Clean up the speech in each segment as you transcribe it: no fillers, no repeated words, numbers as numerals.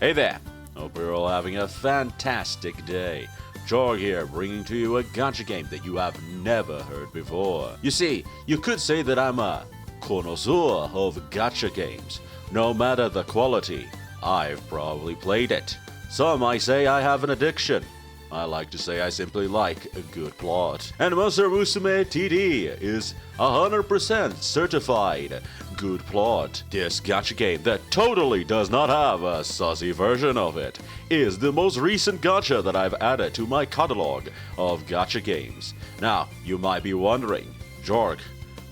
Hey there! Hope you're all having a fantastic day. Jorg here, bringing to you a gacha game that you have never heard before. You see, you could say that I'm a connoisseur of gacha games. No matter the quality, I've probably played it. Some might say I have an addiction. I like to say I simply like a good plot. And Monster Musume TD is 100% certified good plot. This gacha game that totally does not have a saucy version of it is the most recent gacha that I've added to my catalog of gacha games. Now, you might be wondering, Jorg,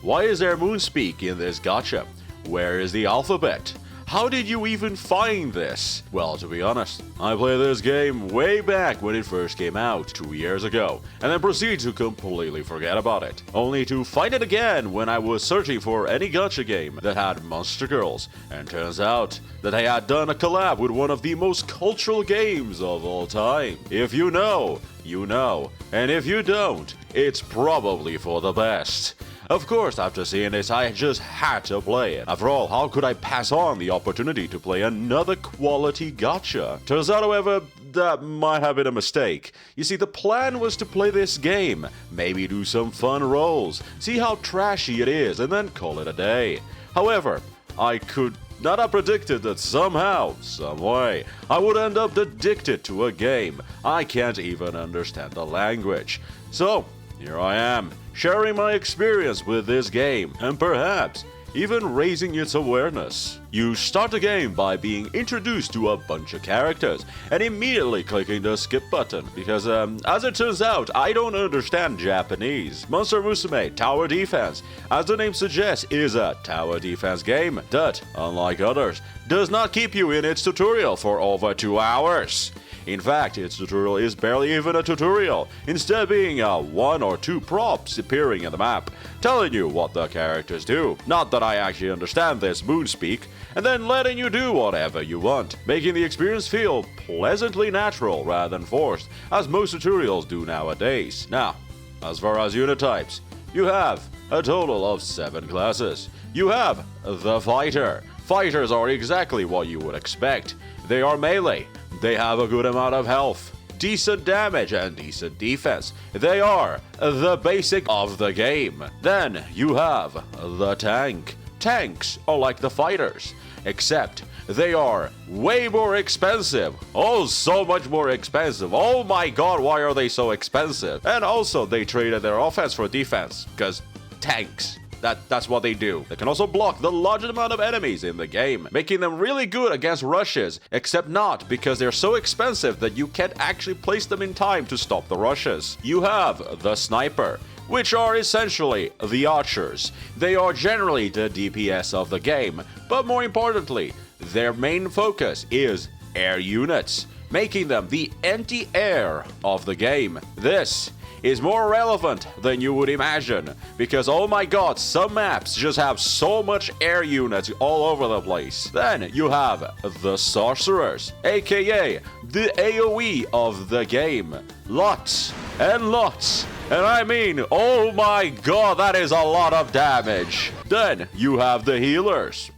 why is there Moonspeak in this gacha? Where is the alphabet? How did you even find this? Well, to be honest, I played this game way back when it first came out 2 years ago, and then proceeded to completely forget about it, only to find it again when I was searching for any gacha game that had monster girls, and turns out that I had done a collab with one of the most cultural games of all time. If you know, you know, and if you don't, it's probably for the best. Of course, after seeing this, I just had to play it. After all, how could I pass on the opportunity to play another quality gacha? Turns out, however, that might have been a mistake. You see, the plan was to play this game, maybe do some fun rolls, see how trashy it is, and then call it a day. However, I could not have predicted that somehow, some way, I would end up addicted to a game. I can't even understand the language. So, here I am, sharing my experience with this game, and perhaps even raising its awareness. You start the game by being introduced to a bunch of characters, and immediately clicking the skip button, because as it turns out, I don't understand Japanese. Monster Musume Tower Defense, as the name suggests, is a tower defense game that, unlike others, does not keep you in its tutorial for over 2 hours. In fact, its tutorial is barely even a tutorial, instead being 1 or 2 prompts appearing in the map, telling you what the characters do. Not that I actually understand this Moonspeak, and then letting you do whatever you want, making the experience feel pleasantly natural rather than forced, as most tutorials do nowadays. Now, as far as unit types, you have a total of 7 classes. You have the Fighter. Fighters are exactly what you would expect. They are melee. They have a good amount of health, decent damage, and decent defense. They are the basic of the game. Then you have the tank. Tanks are like the fighters, except they are way more expensive. Oh, so much more expensive. Oh my god, why are they so expensive? And also, they traded their offense for defense, because tanks. That's what they do. They can also block the largest amount of enemies in the game, making them really good against rushes, except not because they're so expensive that you can't actually place them in time to stop the rushes. You have the Sniper, which are essentially the archers. They are generally the DPS of the game, but more importantly, their main focus is air units, making them the anti-air of the game. This is more relevant than you would imagine, because oh my god, some maps just have so much air units all over the place. Then you have the Sorcerers, aka the AoE of the game. Lots and lots, and I mean, oh my god, that is a lot of damage. Then you have the Healers.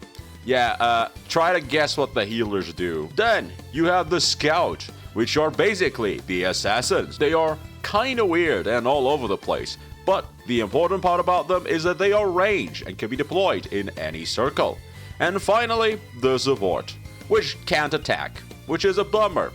Yeah, try to guess what the healers do. Then you have the Scout, which are basically the assassins. They are kinda weird and all over the place, but the important part about them is that they are ranged and can be deployed in any circle. And finally, the Support, which can't attack, which is a bummer,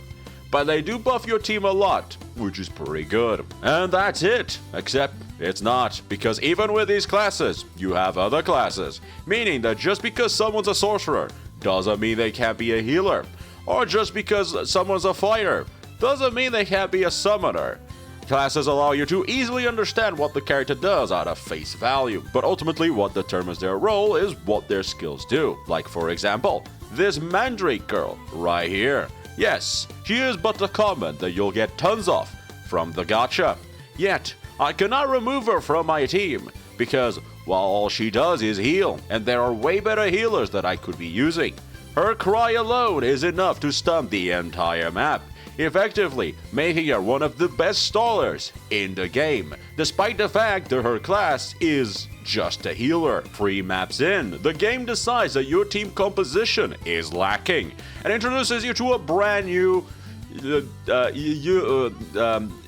but they do buff your team a lot, which is pretty good. And that's it, except it's not, because even with these classes, you have other classes, meaning that just because someone's a sorcerer doesn't mean they can't be a healer, or just because someone's a fighter doesn't mean they can't be a summoner. Classes allow you to easily understand what the character does out of face value, but ultimately what determines their role is what their skills do. Like for example, this Mandrake girl right here. Yes, she is but a common that you'll get tons of from the gacha. Yet, I cannot remove her from my team, because while all she does is heal, and there are way better healers that I could be using. Her cry alone is enough to stun the entire map, effectively making her one of the best stallers in the game, despite the fact that her class is just a healer. 3 maps in, the game decides that your team composition is lacking and introduces you to a brand new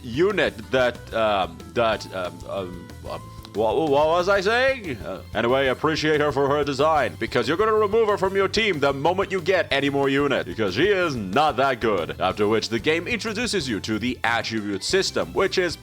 unit what was I saying? Anyway, appreciate her for her design, because you're gonna remove her from your team the moment you get any more unit, because she is not that good. After which, the game introduces you to the attribute system, which is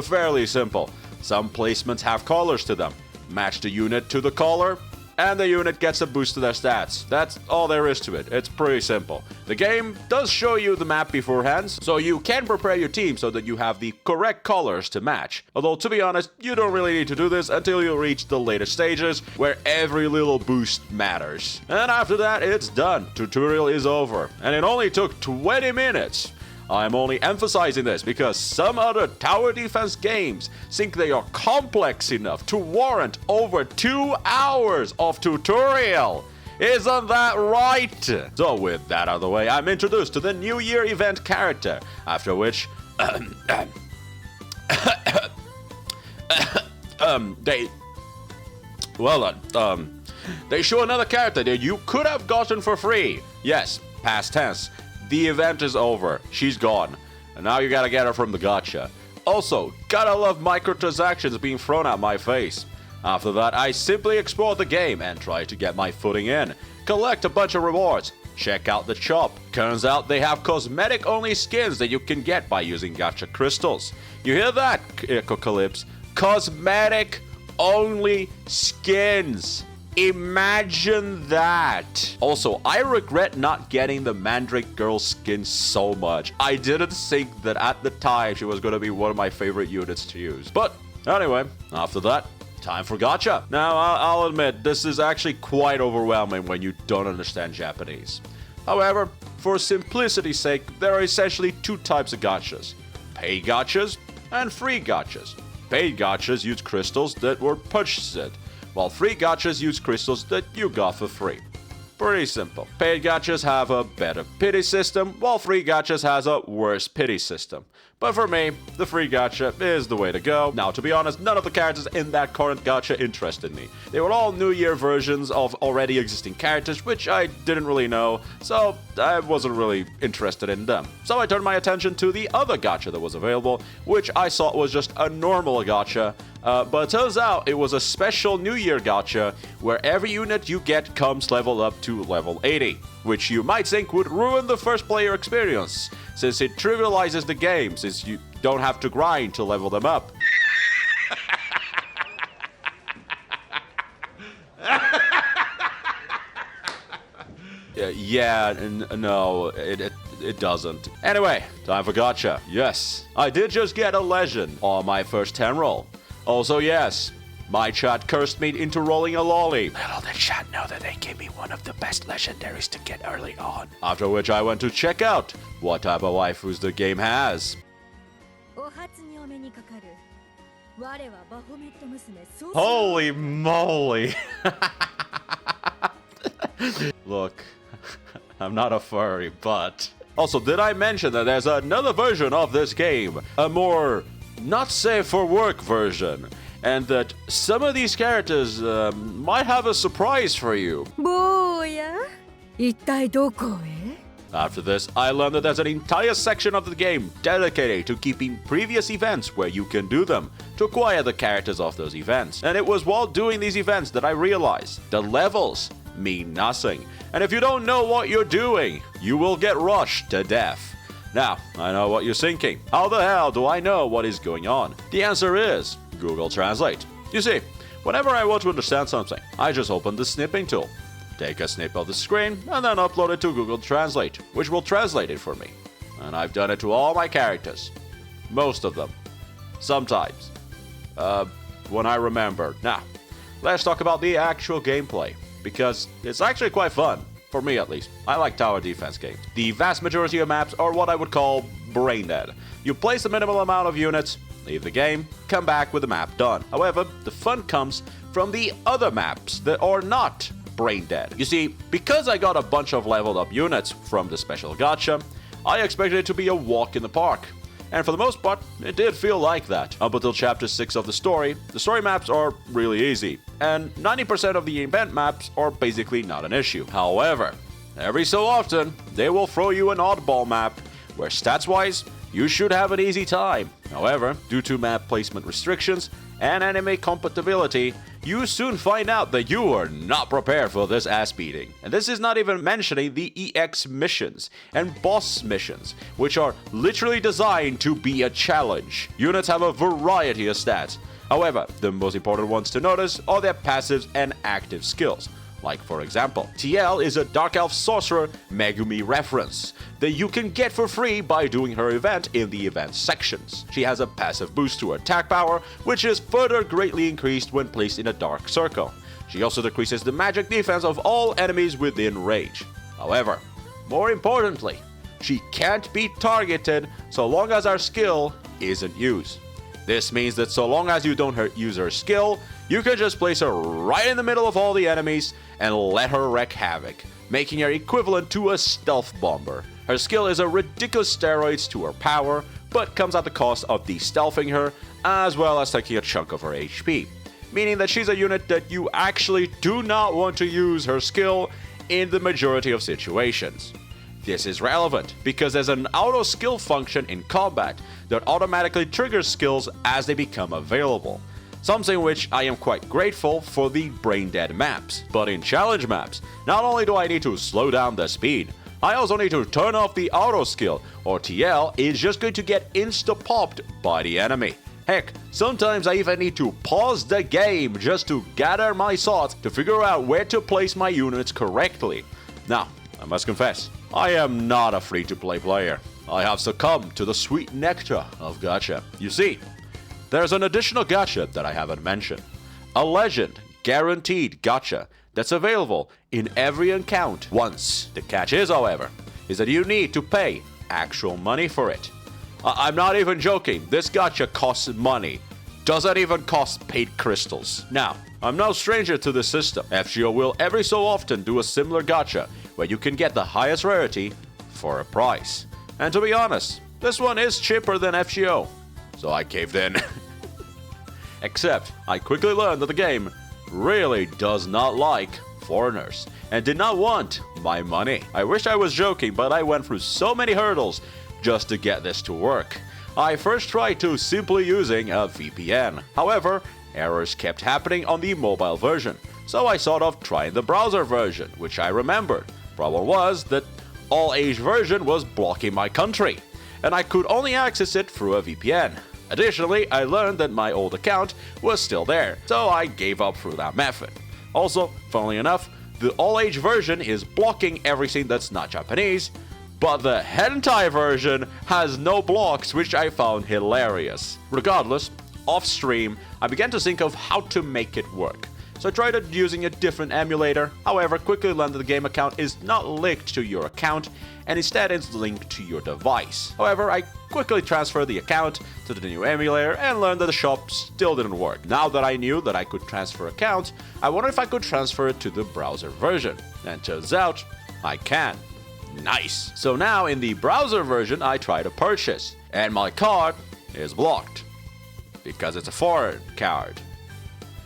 fairly simple. Some placements have colors to them. Match the unit to the color, and the unit gets a boost to their stats. That's all there is to it. It's pretty simple. The game does show you the map beforehand, so you can prepare your team so that you have the correct colors to match. Although, to be honest, you don't really need to do this until you reach the later stages, where every little boost matters. And after that, it's done. Tutorial is over. And it only took 20 minutes. I'm only emphasizing this because some other tower defense games think they are complex enough to warrant over 2 hours of tutorial. Isn't that right? So with that out of the way, I'm introduced to the New Year event character, after which they show another character that you could have gotten for free. Yes, past tense. The event is over. She's gone. And now you gotta get her from the gacha. Also, gotta love microtransactions being thrown at my face. After that, I simply explore the game and try to get my footing in. Collect a bunch of rewards. Check out the shop. Turns out they have cosmetic-only skins that you can get by using gacha crystals. You hear that, Ecocalypse? Cosmetic-only skins. Imagine that. Also, I regret not getting the Mandrake Girl skin so much. I didn't think that at the time she was going to be one of my favorite units to use. But anyway, after that, time for gacha. Now, I'll admit, this is actually quite overwhelming when you don't understand Japanese. However, for simplicity's sake, there are essentially 2 types of gachas. Paid gachas and free gachas. Paid gachas use crystals that were purchased, while free gachas use crystals that you got for free. Pretty simple. Paid gachas have a better pity system, while free gachas has a worse pity system. But for me, the free gacha is the way to go. Now, to be honest, none of the characters in that current gacha interested me. They were all New Year versions of already existing characters, which I didn't really know, so I wasn't really interested in them. So I turned my attention to the other gacha that was available, which I thought was just a normal gacha, but it turns out it was a special New Year gacha where every unit you get comes leveled up to level 80, which you might think would ruin the first player experience, since it trivializes the game, since you don't have to grind to level them up. No, it doesn't. Anyway, time for gacha. Yes, I did just get a legend on my first 10 roll. Also, yes, my chat cursed me into rolling a lolly. Little did chat know that they gave me one of the best legendaries to get early on. After which I went to check out what type of waifus the game has. Holy moly! Look, I'm not a furry, but... Also, did I mention that there's another version of this game? A more not safe for work version. And that some of these characters might have a surprise for you. After this, I learned that there's an entire section of the game dedicated to keeping previous events where you can do them to acquire the characters of those events. And it was while doing these events that I realized the levels mean nothing. And if you don't know what you're doing, you will get rushed to death. Now, I know what you're thinking. How the hell do I know what is going on? The answer is Google Translate. You see, whenever I want to understand something, I just open the snipping tool, take a snip of the screen, and then upload it to Google Translate, which will translate it for me. And I've done it to all my characters. Most of them. Sometimes. When I remember. Now, let's talk about the actual gameplay, because it's actually quite fun. For me, at least. I like tower defense games. The vast majority of maps are what I would call brain dead. You place a minimal amount of units, leave the game, come back with the map done. However, the fun comes from the other maps that are not brain dead. You see, because I got a bunch of leveled up units from the special gacha, I expected it to be a walk in the park. And for the most part, it did feel like that. Up until chapter 6 of the story maps are really easy, and 90% of the event maps are basically not an issue. However, every so often, they will throw you an oddball map, where stats-wise, you should have an easy time. However, due to map placement restrictions and anime compatibility, you soon find out that you are not prepared for this ass beating. And this is not even mentioning the EX missions and boss missions, which are literally designed to be a challenge. Units have a variety of stats. However, the most important ones to notice are their passives and active skills. Like, for example, TL is a Dark Elf Sorcerer Megumi reference that you can get for free by doing her event in the event sections. She has a passive boost to her attack power, which is further greatly increased when placed in a dark circle. She also decreases the magic defense of all enemies within range. However, more importantly, she can't be targeted so long as her skill isn't used. This means that so long as you don't use her skill, you can just place her right in the middle of all the enemies and let her wreak havoc, making her equivalent to a stealth bomber. Her skill is a ridiculous steroids to her power, but comes at the cost of de-stealthing her, as well as taking a chunk of her HP, meaning that she's a unit that you actually do not want to use her skill in the majority of situations. This is relevant because there's an auto skill function in combat that automatically triggers skills as they become available. Something which I am quite grateful for the brain dead maps. But in challenge maps, not only do I need to slow down the speed, I also need to turn off the auto skill, or TL is just going to get insta-popped by the enemy. Heck, sometimes I even need to pause the game just to gather my thoughts to figure out where to place my units correctly. Now, I must confess, I am not a free-to-play player. I have succumbed to the sweet nectar of gacha. You see, there's an additional gacha that I haven't mentioned. A legend guaranteed gacha that's available in every account once. The catch is, however, is that you need to pay actual money for it. I'm not even joking, this gacha costs money. Doesn't even cost paid crystals. Now, I'm no stranger to this system. FGO will every so often do a similar gacha where you can get the highest rarity for a price. And to be honest, this one is cheaper than FGO. So I caved in. Except, I quickly learned that the game really does not like foreigners and did not want my money. I wish I was joking, but I went through so many hurdles just to get this to work. I first tried to simply using a VPN. However, errors kept happening on the mobile version, so I thought of trying the browser version, which I remembered. Problem was that all age version was blocking my country, and I could only access it through a VPN. Additionally, I learned that my old account was still there, so I gave up through that method. Also, funnily enough, the all-age version is blocking everything that's not Japanese, but the hentai version has no blocks, which I found hilarious. Regardless, off-stream, I began to think of how to make it work. So I tried using a different emulator, however, quickly learned that the game account is not linked to your account, and instead it's linked to your device. However, I quickly transferred the account to the new emulator and learned that the shop still didn't work. Now that I knew that I could transfer accounts, I wondered if I could transfer it to the browser version. And turns out, I can. Nice! So now in the browser version, I try to purchase, and my card is blocked. Because it's a foreign card.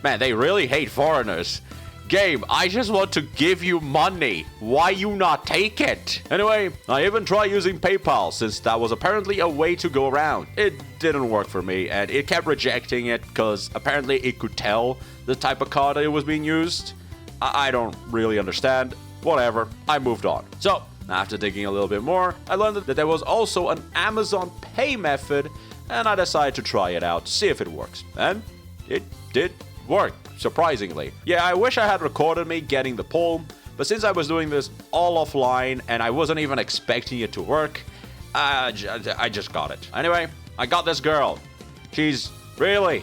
Man, they really hate foreigners. Game, I just want to give you money. Why you not take it? Anyway, I even tried using PayPal since that was apparently a way to go around. It didn't work for me and it kept rejecting it because apparently it could tell the type of card it was being used. I don't really understand. Whatever, I moved on. So, after digging a little bit more, I learned that there was also an Amazon Pay method and I decided to try it out to see if it works. And it did work, surprisingly. Yeah, I wish I had recorded me getting the poll, but since I was doing this all offline and I wasn't even expecting it to work, I just got it. Anyway, I got this girl. She's really,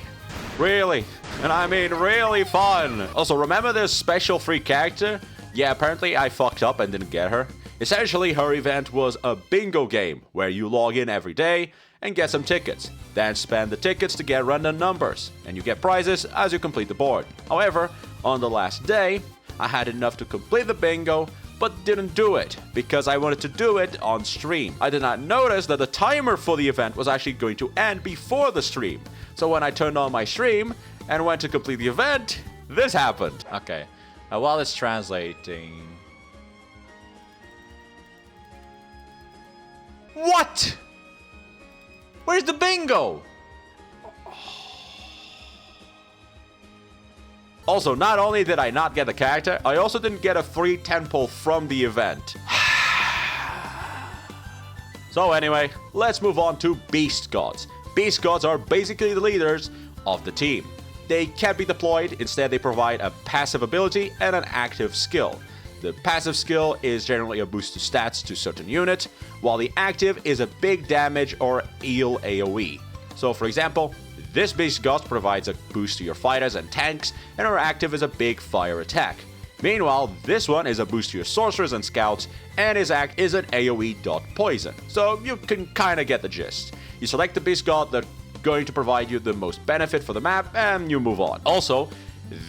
and I mean really fun. Also, remember this special free character? Yeah, apparently I fucked up and didn't get her. Essentially, her event was a bingo game where you log in every day and get some tickets, then spend the tickets to get random numbers, and you get prizes as you complete the board. However, on the last day, I had enough to complete the bingo, but didn't do it because I wanted to do it on stream. I did not notice that the timer for the event was actually going to end before the stream. So when I turned on my stream and went to complete the event, this happened. Okay. While it's translating... What? Where's the bingo? Also, not only did I not get the character, I also didn't get a free temple from the event. So anyway, let's move on to Beast Gods. Beast Gods are basically the leaders of the team. They can't be deployed, instead they provide a passive ability and an active skill. The passive skill is generally a boost to stats to certain units, while the active is a big damage or heal AoE. So for example, this Beast God provides a boost to your fighters and tanks, and her active is a big fire attack. Meanwhile, this one is a boost to your sorcerers and scouts, and his act is an AoE dot poison. So you can kinda get the gist. You select the Beast God that's going to provide you the most benefit for the map, and you move on. Also,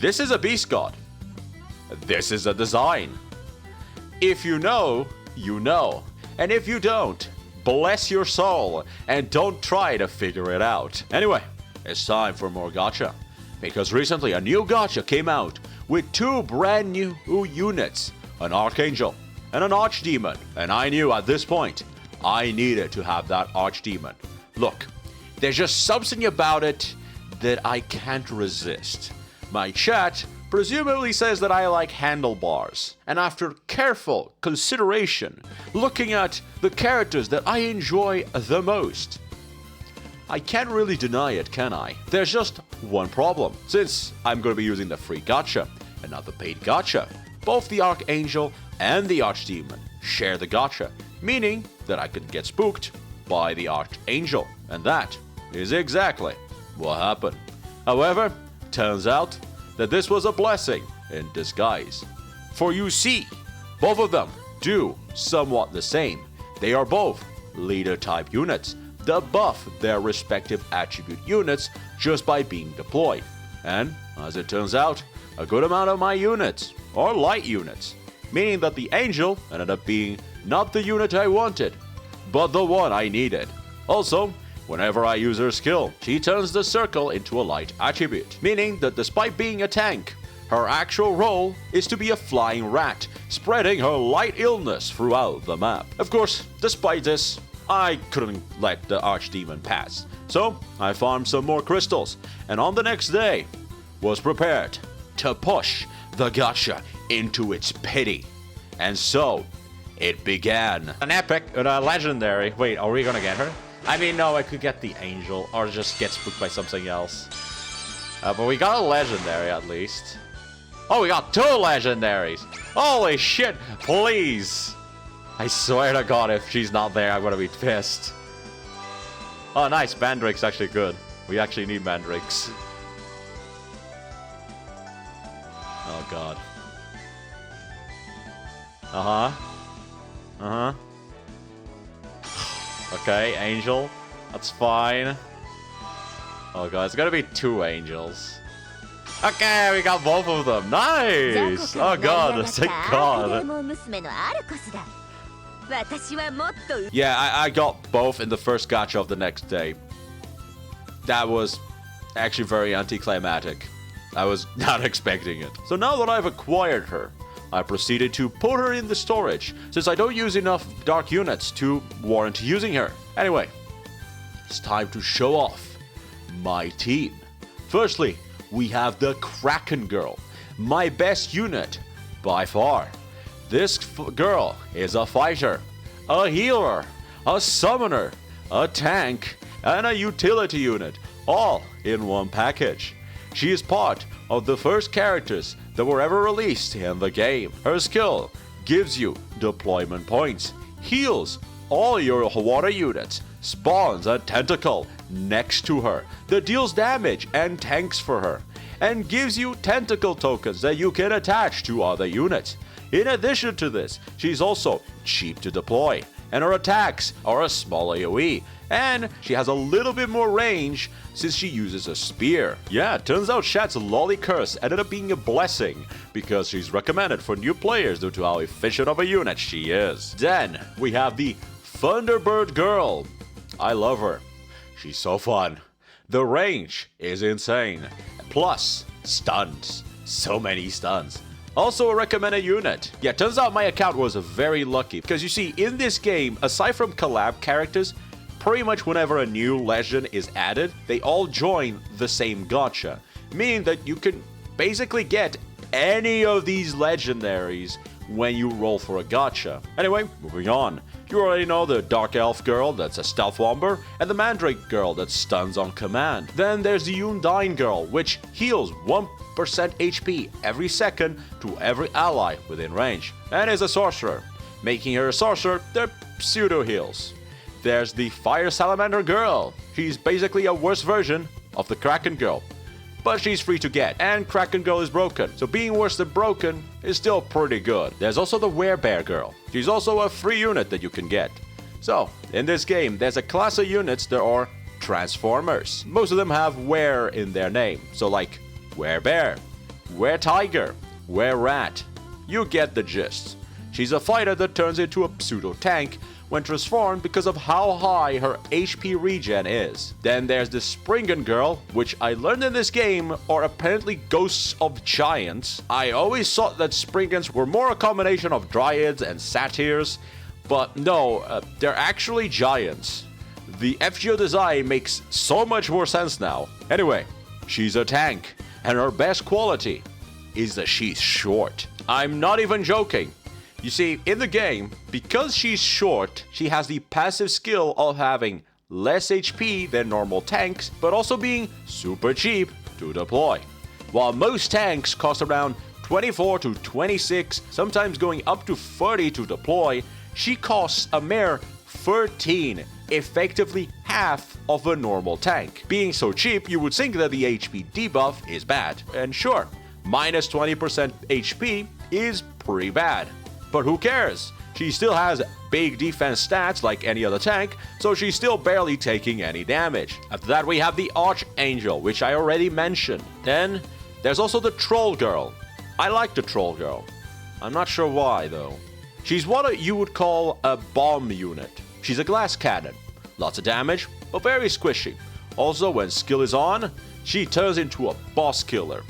this is a Beast God. This is a design. If you know, you know. And if you don't, bless your soul, and don't try to figure it out. Anyway, it's time for more gacha. Because recently a new gacha came out with 2 brand new units, an Archangel and an Archdemon. And I knew at this point, I needed to have that Archdemon. Look, there's just something about it that I can't resist. My chat presumably says that I like handlebars, and after careful consideration, looking at the characters that I enjoy the most, I can't really deny it, can I? There's just one problem. Since I'm going to be using the free gacha and not the paid gacha, both the Archangel and the Archdemon share the gacha, meaning that I could get spooked by the Archangel, and that is exactly what happened. However, turns out that this was a blessing in disguise. For you see, both of them do somewhat the same. They are both leader type units that buff their respective attribute units just by being deployed. And, as it turns out, a good amount of my units are light units, meaning that the Angel ended up being not the unit I wanted, but the one I needed. Also, whenever I use her skill, she turns the circle into a light attribute, meaning that despite being a tank, her actual role is to be a flying rat, spreading her light illness throughout the map. Of course, despite this, I couldn't let the Archdemon pass, so I farmed some more crystals, and on the next day, was prepared to push the gacha into its pity. And so, it began. An epic and a legendary. Wait, are we gonna get her? I mean, no, I could get the Angel, or just get spooked by something else. But we got a legendary, at least. Oh, we got 2 legendaries! Holy shit, please! I swear to God, if she's not there, I'm gonna be pissed. Oh, nice, Mandrake's actually good. We actually need Mandrakes. Oh, God. Uh-huh. Uh-huh. Okay, Angel. That's fine. Oh god, it's gonna be 2 Angels. Okay, we got both of them. Nice! Oh god, thank god. Yeah, I got both in the first gacha of the next day. That was actually very anticlimactic. I was not expecting it. So now that I've acquired her, I proceeded to put her in the storage, since I don't use enough dark units to warrant using her. Anyway, it's time to show off my team. Firstly, we have the Kraken Girl, my best unit by far. This girl is a fighter, a healer, a summoner, a tank, and a utility unit, all in one package. She is part of the first characters that were ever released in the game. Her skill gives you deployment points, heals all your water units, spawns a tentacle next to her that deals damage and tanks for her, and gives you tentacle tokens that you can attach to other units. In addition to this, she's also cheap to deploy, and her attacks are a small AoE, and she has a little bit more range since she uses a spear. Yeah, turns out Shad's lolly curse ended up being a blessing because she's recommended for new players due to how efficient of a unit she is. Then we have the Thunderbird Girl. I love her. She's so fun. The range is insane. Plus, stuns. So many stuns. Also a recommended unit. Yeah, turns out my account was very lucky because you see, in this game, aside from collab characters, pretty much whenever a new legend is added, they all join the same gacha, meaning that you can basically get any of these legendaries when you roll for a gacha. Anyway, moving on. You already know the Dark Elf girl that's a stealth womber, and the Mandrake girl that stuns on command. Then there's the Undine girl, which heals 1% HP every second to every ally within range, and is a sorcerer. Making her a sorcerer, they're pseudo heals. There's the Fire Salamander girl. She's basically a worse version of the Kraken girl, but she's free to get, and Kraken girl is broken, so being worse than broken is still pretty good. There's also the Werebear girl. She's also a free unit that you can get. So, in this game, there's a class of units that are Transformers. Most of them have Were in their name, so like Werebear, Were-Tiger, Were-Rat. You get the gist. She's a fighter that turns into a pseudo-tank when transformed because of how high her HP regen is. Then there's the Springen girl, which I learned in this game are apparently ghosts of giants. I always thought that Springens were more a combination of dryads and satyrs, but no, they're actually giants. The FGO design makes so much more sense now. Anyway, she's a tank, and her best quality is that she's short. I'm not even joking. You see, in the game, because she's short, she has the passive skill of having less HP than normal tanks, but also being super cheap to deploy. While most tanks cost around 24 to 26, sometimes going up to 30 to deploy, she costs a mere 13, effectively half of a normal tank. Being so cheap, you would think that the HP debuff is bad. And sure, minus 20% HP is pretty bad. But who cares? She still has big defense stats like any other tank, so she's still barely taking any damage. After that we have the Archangel, which I already mentioned. Then there's also the Troll Girl. I like the Troll Girl. I'm not sure why though. She's what you would call a bomb unit. She's a glass cannon. Lots of damage, but very squishy. Also, when skill is on, she turns into a boss killer.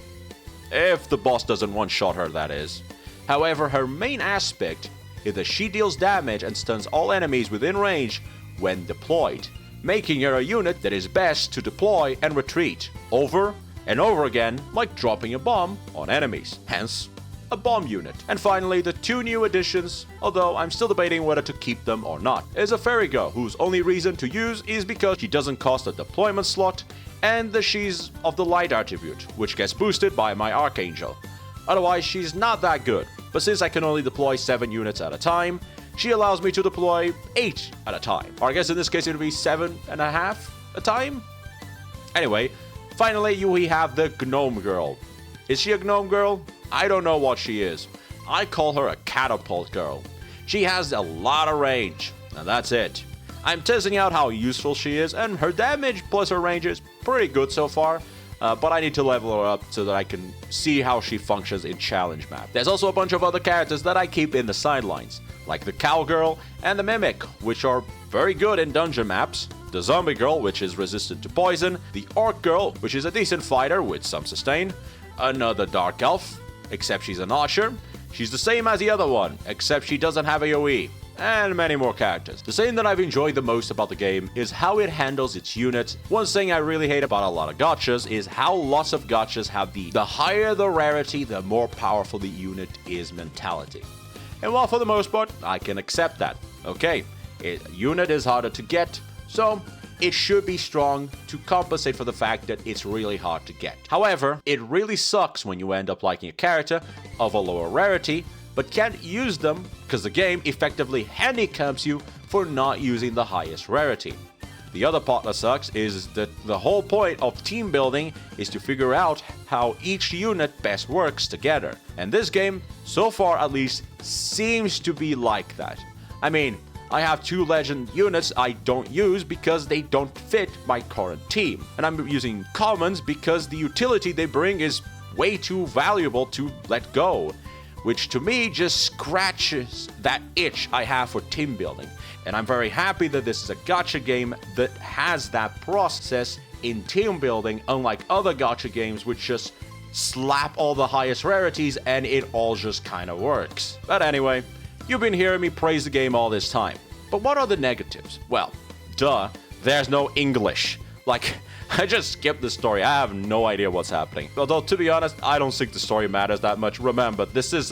If the boss doesn't one-shot her, that is. However, her main aspect is that she deals damage and stuns all enemies within range when deployed, making her a unit that is best to deploy and retreat over and over again, like dropping a bomb on enemies, hence a bomb unit. And finally, the two new additions, although I'm still debating whether to keep them or not, is a Fairy Girl, whose only reason to use is because she doesn't cost a deployment slot, and that she's of the light attribute, which gets boosted by my Archangel. Otherwise, she's not that good. But since I can only deploy 7 units at a time, she allows me to deploy 8 at a time. Or I guess in this case it would be 7.5 a time? Anyway, finally we have the Gnome Girl. Is she a Gnome Girl? I don't know what she is. I call her a Catapult Girl. She has a lot of range, and that's it. I'm testing out how useful she is, and her damage plus her range is pretty good so far. But I need to level her up so that I can see how she functions in challenge map. There's also a bunch of other characters that I keep in the sidelines, like the Cowgirl and the Mimic, which are very good in dungeon maps, the Zombie Girl, which is resistant to poison, the Orc Girl, which is a decent fighter with some sustain, another Dark Elf, except she's an archer, she's the same as the other one, except she doesn't have AoE, and many more characters. The thing that I've enjoyed the most about the game is how it handles its units. One thing I really hate about a lot of gachas is how lots of gachas have the higher the rarity, the more powerful the unit is mentality. And while for the most part, I can accept that. Okay, a unit is harder to get, so it should be strong to compensate for the fact that it's really hard to get. However, it really sucks when you end up liking a character of a lower rarity, but can't use them because the game effectively handicaps you for not using the highest rarity. The other part that sucks is that the whole point of team building is to figure out how each unit best works together. And this game, so far at least, seems to be like that. I mean, I have 2 legend units I don't use because they don't fit my current team. And I'm using commons because the utility they bring is way too valuable to let go, which to me just scratches that itch I have for team building. And I'm very happy that this is a gacha game that has that process in team building, unlike other gacha games which just slap all the highest rarities and it all just kind of works. But anyway, you've been hearing me praise the game all this time. But what are the negatives? Well, duh, there's no English. Like, I just skipped the story. I have no idea what's happening. Although, to be honest, I don't think the story matters that much. Remember, this is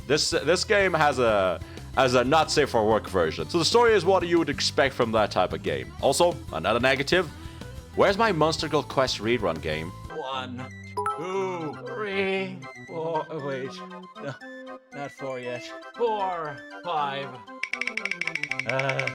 this game has a not safe for work version. So the story is what you would expect from that type of game. Also, another negative. Where's my Monster Girl Quest rerun game? 1, 2, 3, 4. Oh, wait. No, not 4 yet. 4, 5.